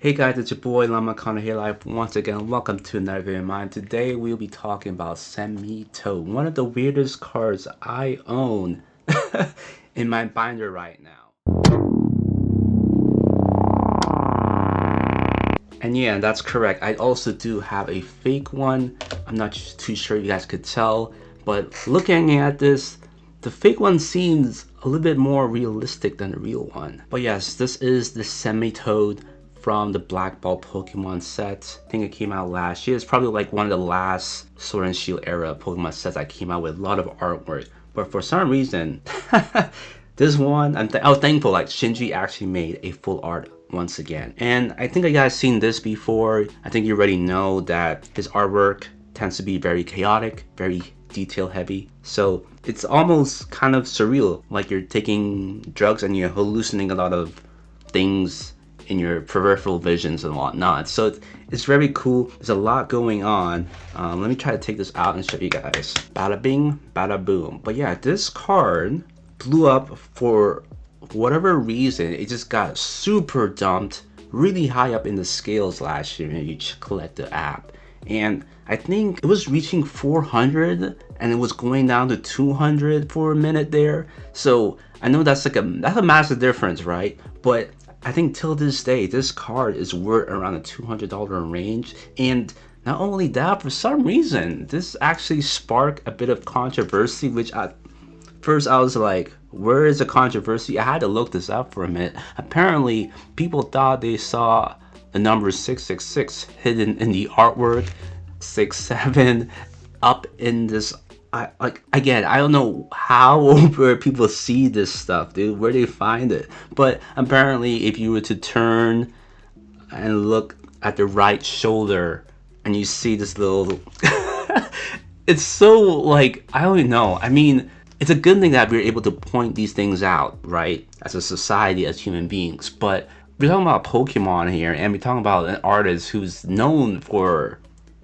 Hey guys, it's your boy Llama Connor here live once again. Welcome to another video of mine. Today we'll be talking about Seismitoad, one of the weirdest cards I own in my binder right now. And yeah, that's correct. I also do have a fake one. I'm not too sure if you guys could tell, but looking at this, the fake one seems a little bit more realistic than the real one. But yes, this is the Seismitoad from the Black Ball Pokemon set. I think it came out last year. It's probably like one of the last Sword and Shield era Pokemon sets that came out with a lot of artwork. But for some reason, this one, I was thankful like Shinji actually made a full art once again. And I think you guys seen this before. I think you already know that his artwork tends to be very chaotic, very detail heavy. So it's almost kind of surreal, like you're taking drugs and you're hallucinating a lot of things in your peripheral visions and whatnot. So it's very cool. There's a lot going on. Let me try to take this out and show you guys. Bada bing, bada boom. But yeah, this card blew up for whatever reason. It just got super dumped really high up in the scales last year when you collect the app. And I think it was reaching 400 and it was going down to 200 for a minute there. So I know that's a massive difference, right? But I think till this day, this card is worth around the $200 range. And not only that, for some reason, this actually sparked a bit of controversy, which at first I was like, where is the controversy? I had to look this up for a minute. Apparently, people thought they saw the number 666 hidden in the artwork, 67 up in this. Again, I don't know how or where people see this stuff, dude, where they find it. But apparently, if you were to turn and look at the right shoulder and you see this little, it's so like, I don't know. I mean, it's a good thing that we're able to point these things out, right? As a society, as human beings. But we're talking about Pokemon here, and we're talking about an artist who's known for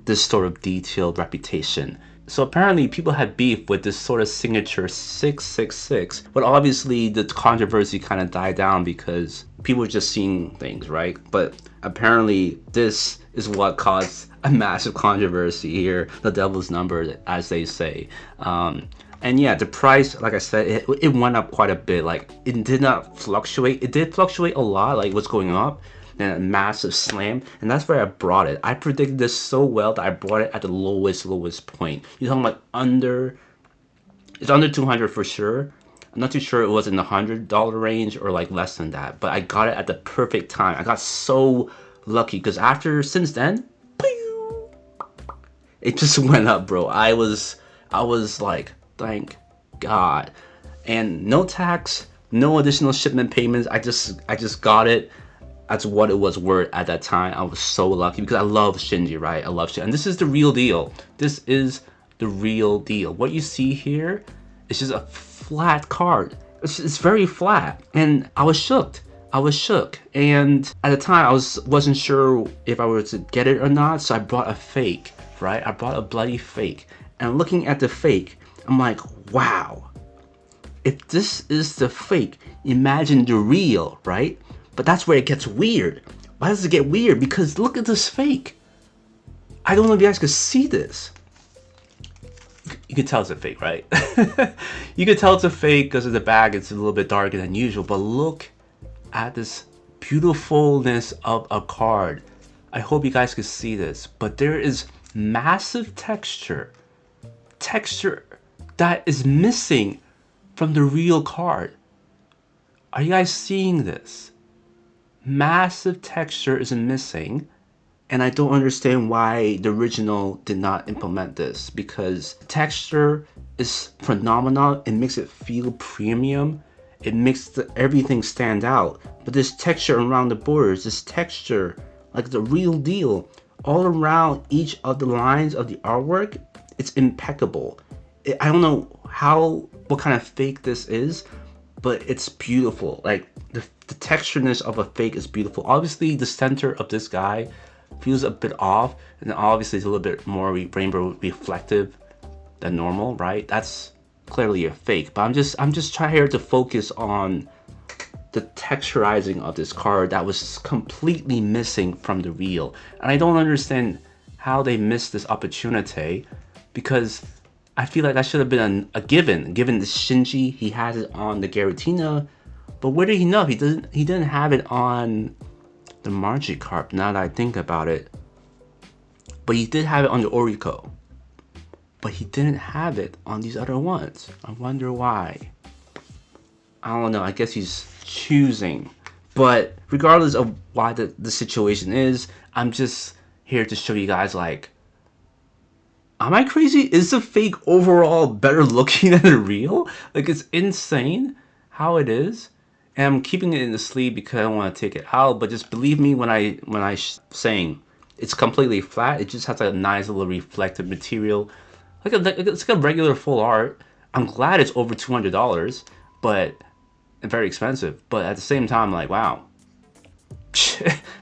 this sort of detailed reputation. So apparently people had beef with this sort of signature 666, but obviously the controversy kind of died down because people were just seeing things, right? But apparently this is what caused a massive controversy here, the devil's number, as they say. And yeah, the price, like I said, it went up quite a bit. Like, it did not fluctuate. It did fluctuate a lot, like what's going up. And a massive slam, and that's where I brought it. I predicted this so well that I brought it at the lowest point. You're talking about it's under 200 for sure. I'm not too sure it was in the $100 range or like less than that, but I got it at the perfect time. I got so lucky because since then, it just went up, bro. I was like, thank God. And no tax, no additional shipment payments. I just got it. That's what it was worth at that time. I was so lucky because I love Shinji, right? I love Shinji. And this is the real deal. This is the real deal. What you see here is just a flat card. It's very flat. And I was shook. And at the time, I wasn't sure if I were to get it or not. So I brought a fake, right? I brought a bloody fake. And looking at the fake, I'm like, wow. If this is the fake, imagine the real, right? But that's where it gets weird. Why does it get weird? Because look at this fake. I don't know if you guys could see this. You can tell it's a fake, right? You can tell it's a fake because of the bag. It's a little bit darker than usual. But look at this beautifulness of a card. I hope you guys could see this. But there is massive texture. Texture that is missing from the real card. Are you guys seeing this? Massive texture is missing, and I don't understand why the original did not implement this, because texture is phenomenal. It makes it feel premium. It makes everything stand out. But this texture around the borders, this texture, like the real deal, all around each of the lines of the artwork, it's impeccable. I don't know what kind of fake this is, but it's beautiful. Like the textureness of a fake is beautiful. Obviously the center of this guy feels a bit off, and obviously it's a little bit more rainbow reflective than normal, right? That's clearly a fake, but I'm just trying here to focus on the texturizing of this card that was completely missing from the reel. And I don't understand how they missed this opportunity, because I feel like that should have been a given the Shinji. He has it on the Giratina, but where did he know? He didn't have it on the Magikarp, now that I think about it. But he did have it on the Oriko. But he didn't have it on these other ones. I wonder why. I don't know, I guess he's choosing. But regardless of why the situation is, I'm just here to show you guys, like, am I crazy? Is the fake overall better looking than the real? Like, it's insane how it is. And I'm keeping it in the sleeve because I don't want to take it out. But just believe me when I saying it's completely flat. It just has a nice little reflective material. It's like a regular full art. I'm glad it's over $200, but very expensive. But at the same time, like, wow.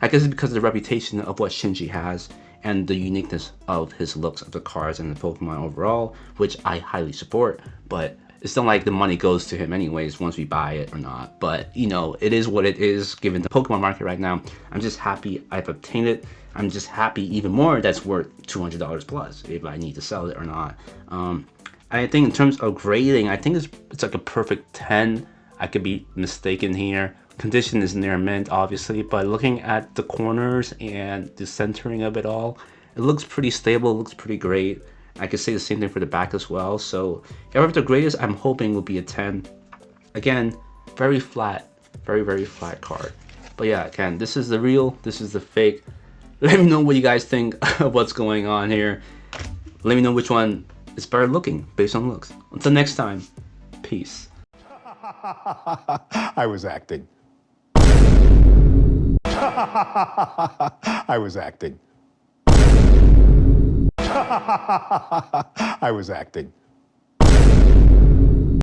I guess it's because of the reputation of what Shinji has and the uniqueness of his looks of the cards and the Pokemon overall, which I highly support. But it's not like the money goes to him anyways once we buy it or not. But, you know, it is what it is given the Pokemon market right now. I'm just happy I've obtained it. I'm just happy even more that's worth $200 plus if I need to sell it or not. I think in terms of grading, I think it's like a perfect 10. I could be mistaken here. Condition is near mint, obviously, but looking at the corners and the centering of it all, it looks pretty stable, it looks pretty great. I could say the same thing for the back as well. So however the greatest I'm hoping will be a 10. Again, very flat, very flat card. But yeah, again, this is the real, this is the fake. Let me know what you guys think of what's going on here. Let me know which one is better looking based on looks. Until next time, peace. I was acting. I was acting. I was acting.